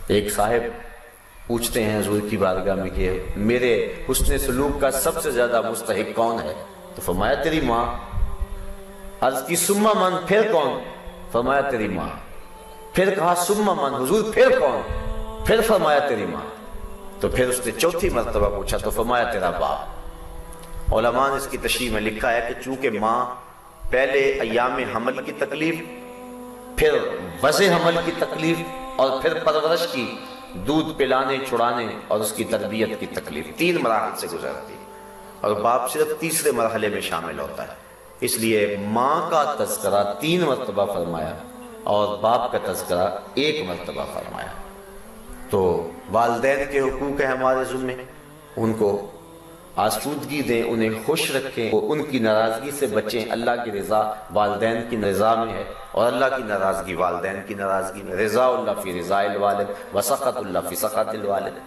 ایک صاحب پوچھتے ہیں حضور کی بارگاہ میں کہ میرے حسن سلوک کا سب سے زیادہ مستحق کون ہے؟ تو فرمایا تیری ماں۔ عرض کی ثم من، پھر کون؟ فرمایا تیری ماں۔ پھر کہا ثم من، حضور پھر کون؟ پھر فرمایا تیری ماں۔ تو پھر اس نے چوتھی مرتبہ پوچھا تو فرمایا تیرا باپ۔ علماء نے اس کی تشریح میں لکھا ہے کہ چونکہ ماں پہلے ایام حمل کی تکلیف، پھر وضع حمل کی تکلیف، اور پھر پرورش کی، دودھ پلانے چھڑانے اور اس کی تربیت کی تکلیف، 3 مراحل سے گزرتی ہے، اور باپ صرف تیسرے مرحلے میں شامل ہوتا ہے۔ اس لیے ماں کا تذکرہ 3 مرتبہ فرمایا اور باپ کا تذکرہ 1 مرتبہ فرمایا۔ تو والدین کے حقوق ہیں ہمارے ذمہ، ان کو آسودگی دیں، انہیں خوش رکھیں، ان کی ناراضگی سے بچیں۔ اللہ کی رضا والدین کی رضا میں ہے، اور اللہ کی ناراضگی والدین کی ناراضگی میں۔ رضا اللہ فی رضا الوالد و سخط اللہ فی سخط الوالد۔